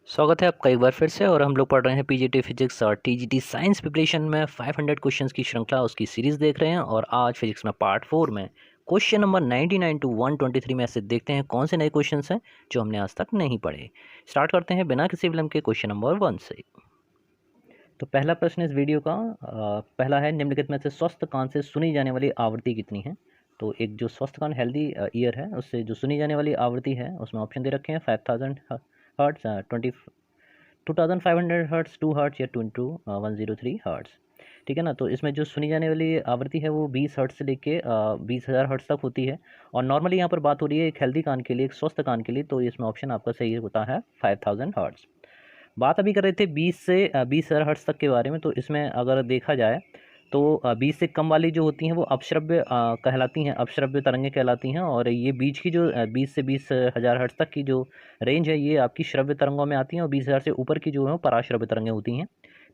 स्वागत है आपका एक बार फिर से। और हम लोग पढ़ रहे हैं पीजीटी फिजिक्स और टीजीटी साइंस प्रिपरेशन में 500 क्वेश्चंस की श्रृंखला उसकी सीरीज़ देख रहे हैं। और आज फिजिक्स में पार्ट 4 में क्वेश्चन नंबर 99 टू 123 में ऐसे देखते हैं कौन से नए क्वेश्चंस हैं जो हमने आज तक नहीं पढ़े। स्टार्ट करते हैं बिना किसी विलंब के क्वेश्चन नंबर 1 से। तो पहला प्रश्न इस वीडियो का पहला है, निम्नलिखित में से स्वस्थ कान से सुनी जाने वाली आवृत्ति कितनी है। तो एक जो स्वस्थ कान हेल्दी ईयर है उससे जो सुनी जाने वाली आवृत्ति है उसमें ऑप्शन दे रखे हैं 5000 हर्ट्स, 2500 हर्ट्स, 2 हर्ट्स या 103 हर्ट्स। ठीक है ना। तो इसमें जो सुनी जाने वाली आवृत्ति है वो 20 हर्ट्स से लेके 20,000 हर्ट्स तक होती है। और नॉर्मली यहाँ पर बात हो रही है एक हेल्दी कान के लिए, एक स्वस्थ कान के लिए, तो इसमें ऑप्शन आपका सही होता है 5000 हर्ट्स। बात अभी कर रहे थे 20 से 20,000 हर्ट्स तक के बारे में। तो इसमें अगर देखा जाए तो 20 से कम वाली जो होती हैं वो अपश्रव्य कहलाती हैं, अपश्रव्य तरंगें कहलाती हैं। और ये बीच की जो 20 से 20,000 हर्ट्ज तक की जो रेंज है ये आपकी श्रव्य तरंगों में आती हैं। और 20,000 से ऊपर की जो है वो पराश्रव्य तरंगें होती हैं।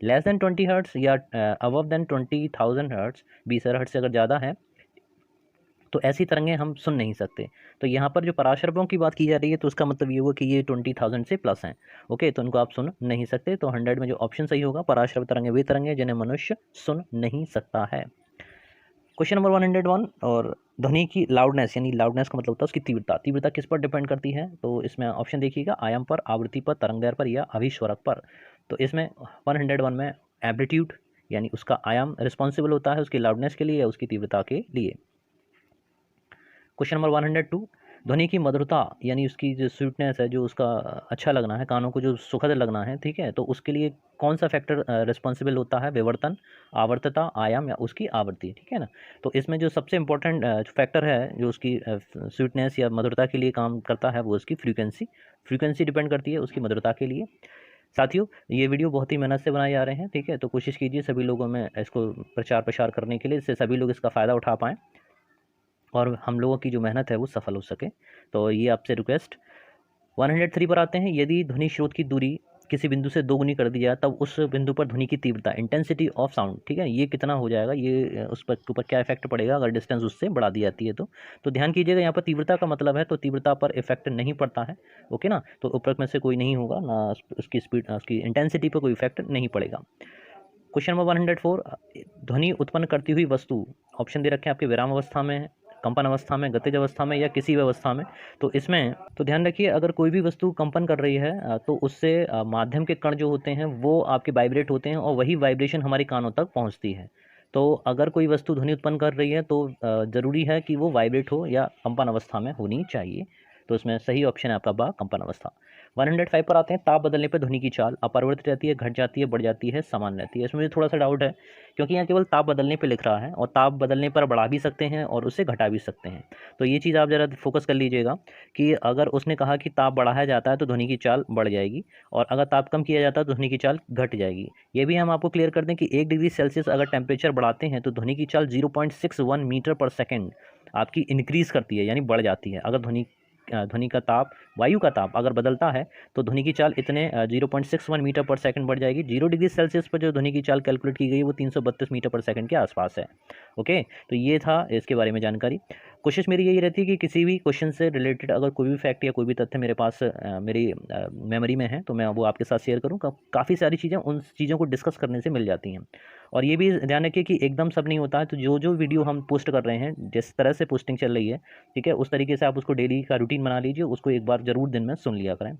लेस देन 20 हर्ट्स या अबव देन 20,000 हर्ट्स, 20,000 हर्ट्ज से अगर ज़्यादा है तो ऐसी तरंगें हम सुन नहीं सकते। तो यहाँ पर जो पराश्रवों की बात की जा रही है तो उसका मतलब ये हुआ कि ये 20,000 से प्लस हैं। ओके, तो उनको आप सुन नहीं सकते। तो 100 में जो ऑप्शन सही होगा, पराश्रव तरंगें वे तरंगें जिन्हें मनुष्य सुन नहीं सकता है। क्वेश्चन नंबर 101, और ध्वनि की लाउडनेस, यानी लाउडनेस का मतलब होता है उसकी तीव्रता। तीव्रता किस पर डिपेंड करती है? तो इसमें ऑप्शन देखिएगा, आयाम पर, आवृत्ति पर, तरंगदैर्घ्य पर या अभिस्वरक पर। तो इसमें 101 में एम्पलीट्यूड यानी उसका आयाम रिस्पॉन्सिबल होता है उसकी लाउडनेस के लिए या उसकी तीव्रता के लिए। क्वेश्चन नंबर 102, ध्वनि की मधुरता यानी उसकी जो स्वीटनेस है, जो उसका अच्छा लगना है, कानों को जो सुखद लगना है, ठीक है, तो उसके लिए कौन सा फैक्टर रिस्पॉन्सिबल होता है? विवर्तन, आवर्तता, आयाम या उसकी आवृत्ति। ठीक है ना। तो इसमें जो सबसे इंपॉर्टेंट फैक्टर है जो उसकी स्वीटनेस या मधुरता के लिए काम करता है वो उसकी फ्रीक्वेंसी। फ्रीक्वेंसी डिपेंड करती है उसकी मधुरता के लिए। साथियों, ये वीडियो बहुत ही मेहनत से बनाए जा रहे हैं, ठीक है, तो कोशिश कीजिए सभी लोगों में इसको प्रचार प्रसार करने के लिए, इससे सभी लोग इसका फ़ायदा उठा पाएँ और हम लोगों की जो मेहनत है वो सफल हो सके। तो ये आपसे रिक्वेस्ट। 103 पर आते हैं, यदि ध्वनि स्रोत की दूरी किसी बिंदु से दोगुनी कर दी जाए तब उस बिंदु पर ध्वनि की तीव्रता, इंटेंसिटी ऑफ साउंड, ठीक है, ये कितना हो जाएगा? ये उस पर ऊपर क्या इफेक्ट पड़ेगा अगर डिस्टेंस उससे बढ़ा दी जाती है तो ध्यान कीजिएगा, यहाँ पर तीव्रता का मतलब है, तो तीव्रता पर इफेक्ट नहीं पड़ता है। ओके ना। तो ऊपर में से कोई नहीं होगा ना, उसकी स्पीड, उसकी इंटेंसिटी पर कोई इफेक्ट नहीं पड़ेगा। क्वेश्चन नंबर 104, ध्वनि उत्पन्न करती हुई वस्तु, ऑप्शन दे रखे हैं आपके विराम अवस्था में, कंपन अवस्था में, गतिज अवस्था में या किसी भी अवस्था में। तो इसमें तो ध्यान रखिए, अगर कोई भी वस्तु कंपन कर रही है तो उससे माध्यम के कण जो होते हैं वो आपके वाइब्रेट होते हैं और वही वाइब्रेशन हमारे कानों तक पहुंचती है। तो अगर कोई वस्तु ध्वनि उत्पन्न कर रही है तो ज़रूरी है कि वो वाइब्रेट हो या कंपन अवस्था में होनी चाहिए। तो इसमें सही ऑप्शन है आपका बा, कंपन अवस्था। 105 पर आते हैं, ताप बदलने पर ध्वनि की चाल अपरिवर्तित रहती है, घट जाती है, बढ़ जाती है, समान रहती है। इसमें मुझे थोड़ा सा डाउट है क्योंकि यहाँ केवल ताप बदलने पे लिख रहा है और ताप बदलने पर बढ़ा भी सकते हैं और उसे घटा भी सकते हैं। तो ये चीज़ आप ज़रा फोकस कर लीजिएगा कि अगर उसने कहा कि ताप बढ़ाया जाता है तो ध्वनि की चाल बढ़ जाएगी, और अगर ताप कम किया जाता है तो ध्वनि की चाल घट जाएगी। ये भी हम आपको क्लियर कर दें कि 1 डिग्री सेल्सियस अगर टेम्परेचर बढ़ाते हैं तो ध्वनि की चाल 0.61 मीटर पर सेकेंड आपकी इंक्रीज करती है, यानी बढ़ जाती है। अगर ध्वनि का ताप, वायु का ताप अगर बदलता है तो ध्वनि की चाल इतने 0.61 मीटर पर सेकंड बढ़ जाएगी। 0 डिग्री सेल्सियस पर जो ध्वनि की चाल कैलकुलेट की गई वो 332 मीटर पर सेकंड के आसपास है। ओके, तो ये था इसके बारे में जानकारी। कोशिश मेरी यही रहती है कि किसी भी क्वेश्चन से रिलेटेड अगर कोई भी फैक्ट या कोई भी तथ्य मेरे पास मेरी मेमोरी में है तो मैं वो आपके साथ शेयर करूँ। काफ़ी सारी चीज़ें उन चीज़ों को डिस्कस करने से मिल जाती हैं। और ये भी ध्यान रखिए कि एकदम सब नहीं होता है, तो जो जो वीडियो हम पोस्ट कर रहे हैं, जिस तरह से पोस्टिंग चल रही है, ठीक है, उस तरीके से आप उसको डेली का रूटीन बना लीजिए, उसको एक बार जरूर दिन में सुन लिया करें।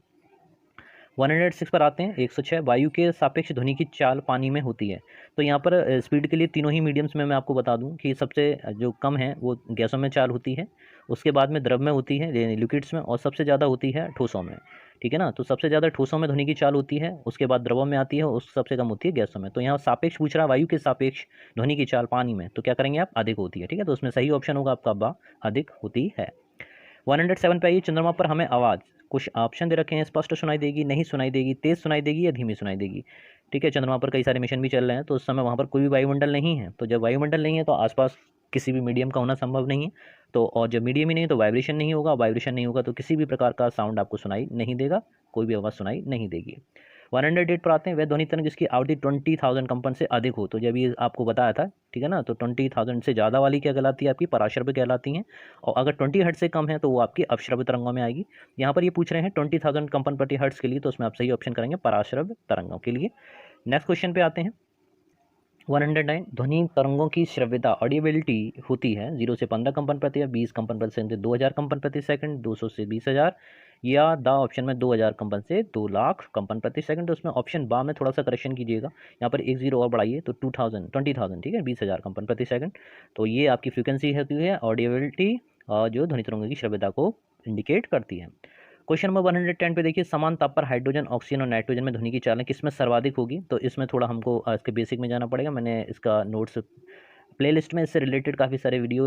106 पर आते हैं, 106, वायु के सापेक्ष ध्वनि की चाल पानी में होती है। तो यहाँ पर स्पीड के लिए तीनों ही मीडियम्स में मैं आपको बता दूं कि सबसे जो कम है वो गैसों में चाल होती है, उसके बाद में द्रव में होती है, लिक्विड्स में, और सबसे ज़्यादा होती है ठोसों में। ठीक है ना। तो सबसे ज़्यादा ठोसों में ध्वनि की चाल होती है, उसके बाद द्रवों में आती है, और सबसे कम होती है गैसों में। तो यहाँ सापेक्ष पूछ रहा है, वायु के सापेक्ष ध्वनि की चाल पानी में, तो क्या करेंगे आप? अधिक होती है। ठीक है, तो उसमें सही ऑप्शन होगा आपका बा, अधिक होती है। 107 पे आइए, चंद्रमा पर हमें आवाज़, कुछ ऑप्शन दे रखे हैं, स्पष्ट सुनाई देगी, नहीं सुनाई देगी, तेज सुनाई देगी या धीमी सुनाई देगी। ठीक है, चंद्रमा पर कई सारे मिशन भी चल रहे हैं, तो उस समय वहाँ पर कोई भी वायुमंडल नहीं है। तो जब वायुमंडल नहीं है तो आसपास किसी भी मीडियम का होना संभव नहीं है। तो और जब मीडियम ही नहीं तो वाइब्रेशन नहीं होगा, वाइब्रेशन नहीं होगा तो किसी भी प्रकार का साउंड आपको सुनाई नहीं देगा, कोई भी आवाज़ सुनाई नहीं देगी। 108 पर आते हैं, वह ध्वनि तरंग जिसकी आवृत्ति 20,000 कंपन से अधिक हो। तो जब ये आपको बताया था, ठीक है ना, तो 20,000 से ज़्यादा वाली क्या कहलाती है, आपकी पराश्रव्य कहलाती हैं। और अगर 20 हर्ट्ज से कम है तो वो आपकी अपश्रव्य तरंगों में आएगी। यहाँ पर ये पूछ रहे हैं 20,000 कंपन प्रति हर्ट्ज के लिए, तो उसमें आप सही ऑप्शन करेंगे पराश्रव्य तरंगों के लिए। नेक्स्ट क्वेश्चन पे आते हैं। 109, ध्वनि तरंगों की श्रव्यता ऑडियबिलिटी होती है 0 से 15 कंपन प्रति, 20 कंपन प्रति सेकंड, 2000 कंपन प्रति सेकंड, 200 से 20,000, या द ऑप्शन में 2000 कंपन से 2 लाख कंपन प्रति सेकंड। तो उसमें ऑप्शन बा में थोड़ा सा करेक्शन कीजिएगा, यहाँ पर एक जीरो और बढ़ाइए तो 20,000, ठीक है, 20,000 कंपन प्रति सेकंड। तो ये आपकी फ्रिक्वेंसी होती है ऑडियबिलिटी, जो ध्वनि तरंगों की श्रव्यता को इंडिकेट करती है। क्वेश्चन नंबर 110 पे देखिए, समान ताप पर हाइड्रोजन, ऑक्सीजन और नाइट्रोजन में ध्वनि की चालन किसमें सर्वाधिक होगी। तो इसमें थोड़ा हमको इसके बेसिक में जाना पड़ेगा। मैंने इसका नोट्स प्लेलिस्ट में इससे रिलेटेड काफ़ी सारे वीडियो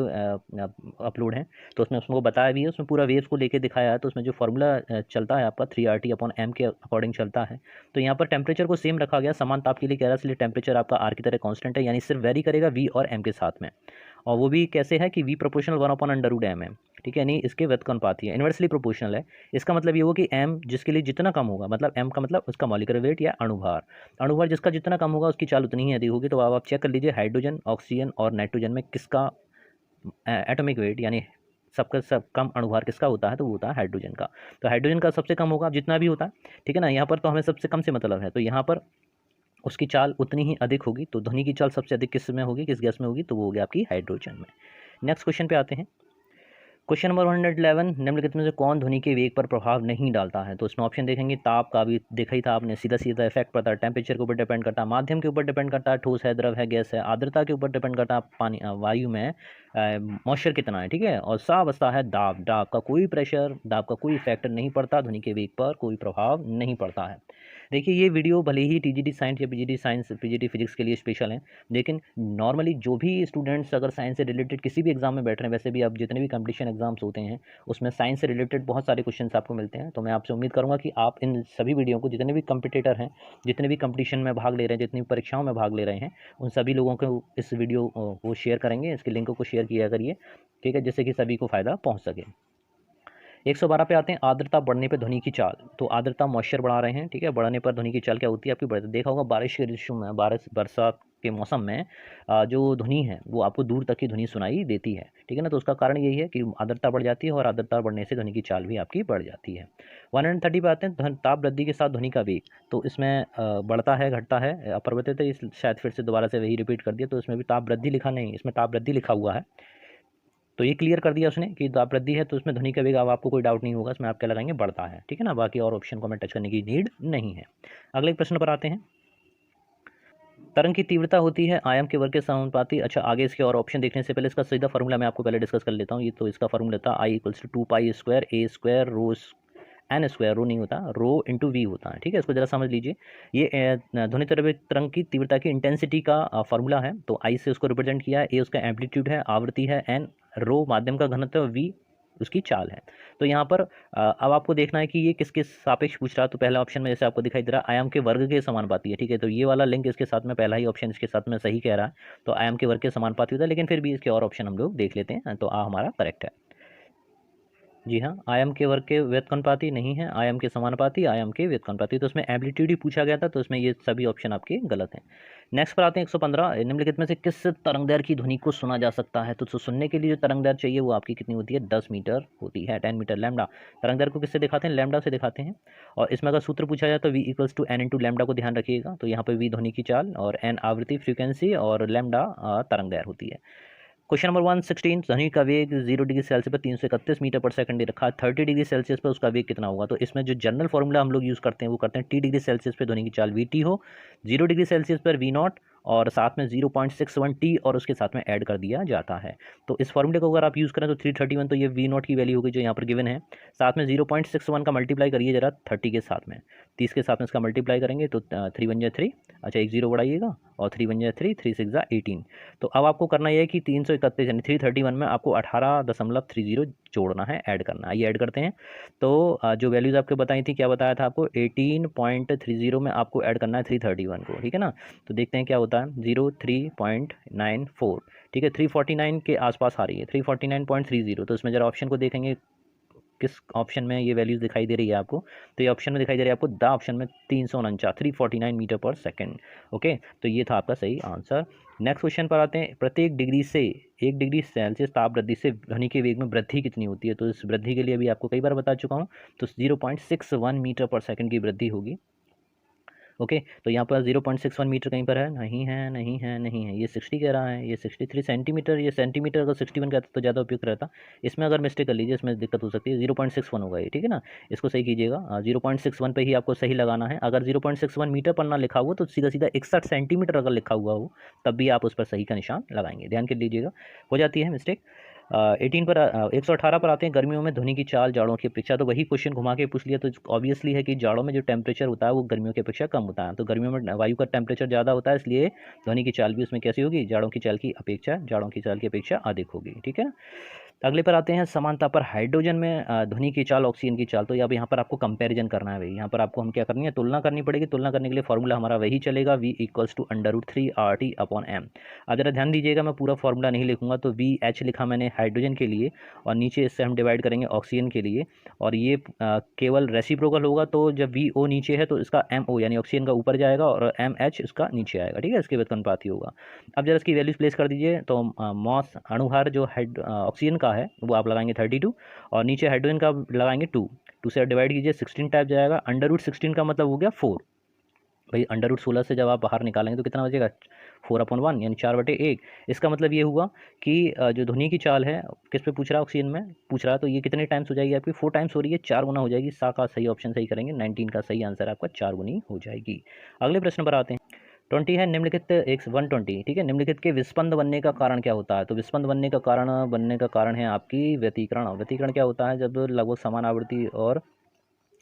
अपलोड हैं, तो उसमें उसको बताया भी है, उसमें पूरा वेव्स को लेके दिखाया है। तो उसमें जो फार्मूला चलता है आपका 3RT/m के अकॉर्डिंग चलता है। तो यहाँ पर टेम्परेचर को सेम रखा गया, समान ताप के लिए कह रहा है, इसलिए टेम्परेचर आपका आर की तरह कांस्टेंट है, यानी सिर्फ वेरी करेगा V और M के साथ में। और वो भी कैसे है कि V प्रोपोर्शनल 1/√m है, ठीक है, यानी इसके व्यत्कनुपाती है, इन्वर्सली प्रोपोर्शनल है। इसका मतलब ये हो कि M जिसके लिए जितना कम होगा, मतलब M का मतलब उसका मॉलिक्यूलर वेट या अणुभार जिसका जितना कम होगा उसकी चाल उतनी ही अधिक होगी। तो अब आप चेक कर लीजिए, हाइड्रोजन, ऑक्सीजन और नाइट्रोजन में किसका एटॉमिक वेट यानी सबका सब कम अणुभार किसका होता है, तो वो होता है हाइड्रोजन का। तो हाइड्रोजन का सबसे कम होगा जितना भी होता है, ठीक है ना। यहाँ पर तो हमें सबसे कम से मतलब है, तो यहाँ पर उसकी चाल उतनी ही अधिक होगी। तो ध्वनि की चाल सबसे अधिक किस में होगी, किस गैस में होगी, तो वो होगी आपकी हाइड्रोजन में। नेक्स्ट क्वेश्चन पे आते हैं। क्वेश्चन नंबर 111, निम्नलिखित में से कौन ध्वनि के वेग पर प्रभाव नहीं डालता है। तो इसमें ऑप्शन देखेंगे, ताप का भी देखा ही था आपने, सीधा सीधा इफेक्ट पड़ता है, टेम्परेचर के ऊपर डिपेंड करता है, माध्यम के ऊपर डिपेंड करता है, ठोस है, द्रव है, गैस है, आर्द्रता के ऊपर डिपेंड करता है, पानी वायु में मॉइस्चर कितना है, ठीक है, और सावस्था है दाब। दाब का कोई प्रेशर, दाब का कोई इफेक्ट नहीं पड़ता, ध्वनि के वेग पर कोई प्रभाव नहीं पड़ता है। देखिए ये वीडियो भले ही TGT साइंस या PGT फिजिक्स के लिए स्पेशल है, लेकिन नॉर्मली जो भी स्टूडेंट्स अगर साइंस से रिलेटेड किसी भी एग्जाम में बैठ रहे हैं, वैसे भी अब जितने भी कंपटीशन एग्जाम्स होते हैं उसमें साइंस से रिलेटेड बहुत सारे क्वेश्चंस आपको मिलते हैं। तो मैं आपसे उम्मीद करूंगा कि आप इन सभी वीडियो को, जितने भी कंपटीटर हैं, जितने भी कंपटीशन में भाग ले रहे हैं, जितनी भी परीक्षाओं में भाग ले रहे हैं, उन सभी लोगों को इस वीडियो को शेयर करेंगे, इसके लिंक को शेयर किया करिए, ठीक है, जिससे कि सभी को फ़ायदा पहुँच सके। 112 पे आते हैं, आर्द्रता बढ़ने पे ध्वनि की चाल। तो आर्द्रता मॉइस्चर बढ़ा रहे हैं, ठीक है, बढ़ने पर ध्वनि की चाल क्या होती है आपकी बढ़ती। देखा होगा बारिश के ऋतु में, बरसात के मौसम में जो ध्वनि है वो आपको दूर तक की ध्वनि सुनाई देती है, ठीक है ना। तो उसका कारण यही है कि आर्द्रता बढ़ जाती है, और आर्द्रता बढ़ने से ध्वनि की चाल भी आपकी बढ़ जाती है। 130 पे आते हैं, ताप वृद्धि के साथ ध्वनि का वेग। तो इसमें बढ़ता है, घटता है, अपरिवर्तित है, शायद फिर से दोबारा से वही रिपीट कर दिया। तो इसमें भी ताप वृद्धि लिखा नहीं, इसमें ताप वृद्धि लिखा हुआ है। तो ये क्लियर कर दिया उसने कि ताप वृद्धि है, तो उसमें ध्वनि का वेग, अब आपको कोई डाउट नहीं होगा, इसमें आप क्या लगाएंगे, बढ़ता है, ठीक है ना। बाकी और ऑप्शन को हमें टच करने की नीड नहीं है। अगले प्रश्न पर आते हैं। तरंग की तीव्रता होती है आयाम के वर्ग के समानुपाती। अच्छा, आगे इसके और ऑप्शन देखने से पहले इसका सीधा फॉर्मूला मैं आपको पहले डिस्कस कर लेता हूँ। ये तो इसका फॉर्मूला था I = 2π² A² रो रो नहीं होता, रो इंटू V होता है, ठीक है। इसको जरा समझ लीजिए, ये ध्वनि तरंग की तीव्रता की इंटेंसिटी का फॉर्मूला है। तो I से उसको रिप्रेजेंट किया है, A उसका एम्पलीट्यूड है, आवृत्ति है, N रो माध्यम का घनत्व, V उसकी चाल है। तो यहाँ पर अब आपको देखना है कि ये किसके सापेक्ष पूछ रहा है। तो पहला ऑप्शन में जैसे आपको दिखाई दे रहा है, आयाम के वर्ग के समानुपाती है, ठीक है। तो ये वाला लिंक इसके साथ में, पहला ही ऑप्शन इसके साथ में सही कह रहा है, तो आयाम के वर्ग के समानुपाती होता है। लेकिन फिर भी इसके और ऑप्शन हम लोग देख लेते हैं, तो हमारा करेक्ट है। जी हाँ, आयाम के वर्ग के व्युत्क्रमानुपाती नहीं है, आयाम के समानुपाती, आयाम के व्युत्क्रमानुपाती। तो इसमें एम्पलीट्यूड ही पूछा गया था, तो इसमें ये सभी ऑप्शन आपके गलत हैं। नेक्स्ट पर आते हैं 115, निम्नलिखित में से किस तरंगदैर्घ्य की ध्वनि को सुना जा सकता है। तो सुनने के लिए जो तरंगदैर्घ्य चाहिए वो आपकी कितनी होती है, 10 मीटर होती है, 10 मीटर लैम्डा। तरंगदैर्घ्य को किससे दिखाते हैं, लैम्डा से दिखाते हैं। और इसमें अगर सूत्र पूछा जाए तो V = N × लैम्डा को ध्यान रखिएगा। तो यहाँ पर V ध्वनि की चाल, और N आवृत्ति फ्रीक्वेंसी, और लैम्डा तरंगदैर्घ्य होती है। क्वेश्चन नंबर 116, ध्वनि का वेग 0 डिग्री सेल्सियस पर 331 मीटर पर सेकंड दे रखा है, 30 डिग्री सेल्सियस पर उसका वेग कितना होगा। तो इसमें जो जनरल फॉर्मूला हम लोग यूज़ करते हैं वो करते हैं, T डिग्री सेल्सियस पर ध्वनि की चाल VT हो, 0 डिग्री सेल्सियस पर V0, और साथ में 0.61 T और उसके साथ में ऐड कर दिया जाता है। तो इस फॉर्मूले को अगर आप यूज़ करें तो 331, तो ये V0 की वैल्यू होगी जो यहाँ पर गिवन है। साथ में 0.61 का मल्टीप्लाई करिए जरा 30 के साथ में, 30 के साथ में इसका मल्टीप्लाई करेंगे तो 3 × 3, अच्छा एक जीरो बढ़ाइएगा, और 3 × 3, 3 × 6 = 18। तो अब आपको करना यह है कि 331 यानी 331 में आपको 18.30 जोड़ना है, ऐड करना है। ये ऐड करते हैं तो जो वैल्यूज़ आपको बताई थी, क्या बताया था आपको, 18.30 में आपको ऐड करना है 331 को, ठीक है ना। तो देखते हैं क्या होता है, 03.94, ठीक है, 349 के आसपास आ रही है, 349.30। तो इसमें जरा ऑप्शन को देखेंगे, किस ऑप्शन में ये वैल्यूज़ दिखाई दे रही है आपको, तो ये ऑप्शन में दिखाई दे रही है आपको द ऑप्शन में 349 मीटर पर सेकेंड। ओके, तो ये था आपका सही आंसर। नेक्स्ट क्वेश्चन पर आते हैं, प्रत्येक डिग्री से 1 डिग्री सेल्सियस ताप वृद्धि से ध्वनि के वेग में वृद्धि कितनी होती है। तो इस वृद्धि के लिए अभी आपको कई बार बता चुका हूँ, तो 0.61 मीटर पर सेकेंड की वृद्धि होगी। ओके, तो यहाँ पर 0.61 मीटर कहीं पर है, नहीं है, नहीं है, नहीं है, ये 60 कह रहा है, ये 63 सेंटीमीटर, ये सेंटीमीटर अगर 61 कहता तो ज़्यादा उपयुक्त रहता। इसमें अगर मिस्टेक कर लीजिए, इसमें दिक्कत हो सकती है, 0.61 होगा ये, ठीक है ना। इसको सही कीजिएगा, 0.61 पे ही आपको सही लगाना है। अगर 0.61 मीटर पर ना लिखा हुआ तो सीधा सीधा 61 सेंटीमीटर अगर लिखा हुआ हो तब भी आप उस पर सही का निशान लगाएंगे, ध्यान कर लीजिएगा, हो जाती है मिस्टेक। 18 पर 118 पर आते हैं, गर्मियों में ध्वनि की चाल जाड़ों की अपेक्षा। तो वही क्वेश्चन घुमा के पूछ लिया, तो ऑब्वियसली है कि जाड़ों में जो टेम्परेचर होता है वो गर्मियों की अपेक्षा कम होता है। तो गर्मियों में वायु का टेम्परेचर ज़्यादा होता है, इसलिए ध्वनि की चाल भी उसमें कैसी होगी, जाड़ों की चाल की अपेक्षा अधिक होगी, ठीक है ना। अगले पर आते हैं, समानता पर हाइड्रोजन में ध्वनि की चाल ऑक्सीजन की चाल। तो अब यहाँ पर आपको कंपैरिजन करना है भाई, यहाँ पर आपको हम क्या करनी है, तुलना करनी पड़ेगी। तुलना करने के लिए फॉर्मूला हमारा वही चलेगा, V = √3RT/m। अब जरा ध्यान दीजिएगा, मैं पूरा फॉर्मूला नहीं लिखूंगा, तो VH लिखा मैंने हाइड्रोजन के लिए, और नीचे इससे हम डिवाइड करेंगे ऑक्सीजन के लिए, और ये केवल रेसिप्रोकल होगा। तो जब VO नीचे है तो इसका MO यानी ऑक्सीजन का ऊपर जाएगा और MH इसका नीचे आएगा, ठीक है, इसके व्युत्पन्नपाती होगा। अब जरा इसकी वैल्यूज प्लेस कर दीजिए, तो मॉस अणुभार जो ऑक्सीजन का है वो आप लगाएंगे 32, और नीचे हाइड्रोजन का लगाएंगे 2 से डिवाइड कीजिए, 16 टाइप जाएगा। √16 का मतलब हो गया 4 भाई, √16 से जब आप बाहर निकालेंगे तो कितना बचेगा, 4/1 यानी 4/1। इसका मतलब ये हुआ कि जो ध्वनि की चाल है किस पे पूछ रहा है, ऑक्सीजन में पूछ रहा है, तो ये कितने टाइम्स हो जाएगी आपकी, 4 टाइम्स हो रही है, 4 गुना हो जाएगी। सा का सही ऑप्शन सही करेंगे, 19 का सही आंसर आपका 4 गुनी हो जाएगी। अगले प्रश्न पर आते हैं, 20 है, निम्नलिखित 120, ठीक है, निम्नलिखित के विस्पंद बनने का कारण क्या होता है। तो विस्पंद बनने का कारण है आपकी व्यतिकरण। व्यतिकरण क्या होता है, जब लगभग समान आवृत्ति और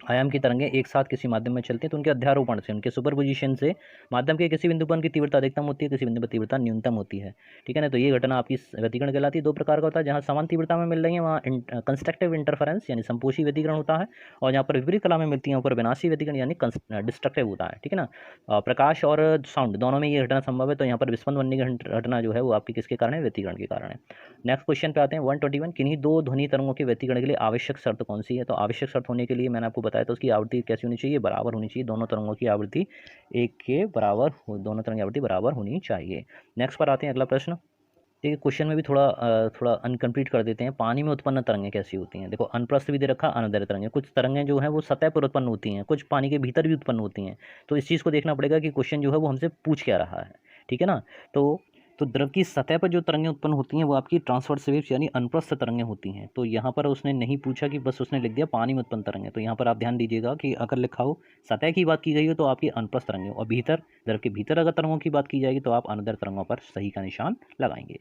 आयाम की तरंगें एक साथ किसी माध्यम में चलती हैं तो उनके अध्यारोपण से, उनके सुपरपोजिशन से माध्यम के किसी बिंदु पर उनकी तीव्रता अधिकतम होती है, किसी बिंदु पर तीव्रता न्यूनतम होती है, ठीक है ना। तो ये घटना आपकी व्यतिकरण कहलाती है। 2 प्रकार का होता है, जहाँ समान तीव्रता में मिल रही है वहाँ कंस्ट्रक्टिव इंटरफेरेंस यानी संपोषी व्यतिकरण होता है, और जहाँ पर विपरीत कला में मिलती है ऊपर विनाशी व्यतिकरण यानी डिस्ट्रक्टिव होता है, ठीक है ना। प्रकाश और साउंड दोनों में ये घटना संभव है। तो यहाँ पर विस्पंद बनने की घटना जो है वो आपकी किसके कारण है, व्यतिकरण के कारण है। नेक्स्ट क्वेश्चन पे आते हैं, 121, किन्हीं 2 ध्वनि तरंगों के व्यतिकरण के लिए आवश्यक शर्त कौन सी है। तो आवश्यक शर्त होने के लिए मैंने आपको बताया था, उसकी आवृत्ति कैसी होनी चाहिए, बराबर होनी चाहिए। दोनों तरंगों की आवृत्ति एक के बराबर दोनों तरंग की आवृत्ति बराबर होनी चाहिए। नेक्स्ट पर आते हैं, अगला प्रश्न। देखिए क्वेश्चन में भी थोड़ा अनकम्प्लीट कर देते हैं। पानी में उत्पन्न तरंगें कैसी होती हैं। देखो अनप्रस्थ भी दे रखा, अनुदैर्ध्य तरंगें। कुछ तरंगें जो हैं वो सतह पर उत्पन्न होती हैं, कुछ पानी के भीतर भी उत्पन्न होती हैं। तो इस चीज़ को देखना पड़ेगा कि क्वेश्चन जो है वो हमसे पूछ क्या रहा है, ठीक है ना। तो द्रव की सतह पर जो तरंगें उत्पन्न होती हैं वो आपकी ट्रांसवर्स वेव्स यानी अनुप्रस्थ तरंगें होती हैं। तो यहाँ पर उसने नहीं पूछा कि, बस उसने लिख दिया पानी में उत्पन्न तरंगें। तो यहाँ पर आप ध्यान दीजिएगा कि अगर लिखा हो सतह की बात की गई हो तो आपकी अनुप्रस्थ तरंगें, और भीतर द्रव के भीतर अगर तरंगों की बात की जाएगी तो आप अनुदैर्ध्य तरंगों पर सही का निशान लगाएंगे।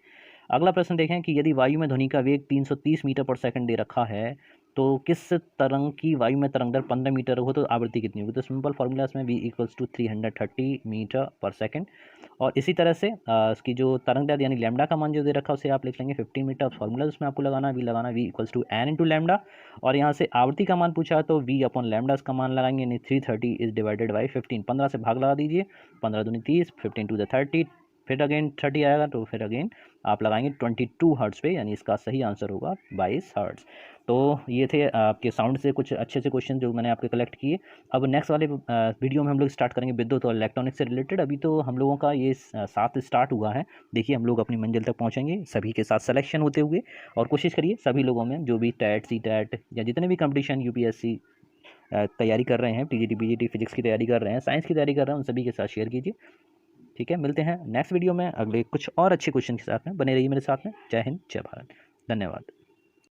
अगला प्रश्न देखें कि यदि वायु में ध्वनि का वेग 330 मीटर पर सेकंड दे रखा है तो किस तरंग की वायु में तरंग दर 15 मीटर हो तो आवृत्ति कितनी होगी। तो सिंपल फार्मूला इसमें V = 330 मीटर पर सेकंड। और इसी तरह से इसकी जो तरंग दैर्ध्य यानी लैम्डा का मान जो दे रखा है उसे आप लिख लेंगे 15 मीटर। फार्मूला उसमें आपको लगाना है, V लगाना है, V = n × लैम्डा। और यहाँ से आवृत्ति का मान पूछा है तो V/λ इसका मान लगाएंगे, यानी 330 इज डिवाइडेड बाई 15। 15 से भाग लगा दीजिए, 15 दूनी 30, 15 टू द 30, फिर अगेन 30 आएगा तो फिर अगेन आप लगाएंगे 22 हर्ट्ज़ पे, यानी इसका सही आंसर होगा 22 हर्ट्ज़। तो ये थे आपके साउंड से कुछ अच्छे से क्वेश्चन जो मैंने आपके कलेक्ट किए। अब नेक्स्ट वाले वीडियो में हम लोग स्टार्ट करेंगे विद्युत और इलेक्ट्रॉनिक्स से रिलेटेड। अभी तो हम लोगों का ये साथ स्टार्ट हुआ है, देखिए हम लोग अपनी मंजिल तक पहुँचेंगे सभी के साथ सिलेक्शन होते हुए। और कोशिश करिए सभी लोगों में जो भी टेट CTET या जितने भी कंपटीशन UPSC तैयारी कर रहे हैं, TGT PGT फिजिक्स की तैयारी कर रहे हैं, साइंस की तैयारी कर रहे हैं, उन सभी के साथ शेयर कीजिए, ठीक है। मिलते हैं नेक्स्ट वीडियो में अगले कुछ और अच्छे क्वेश्चन के साथ में। बने रहिए मेरे साथ में। जय हिंद, जय भारत, धन्यवाद।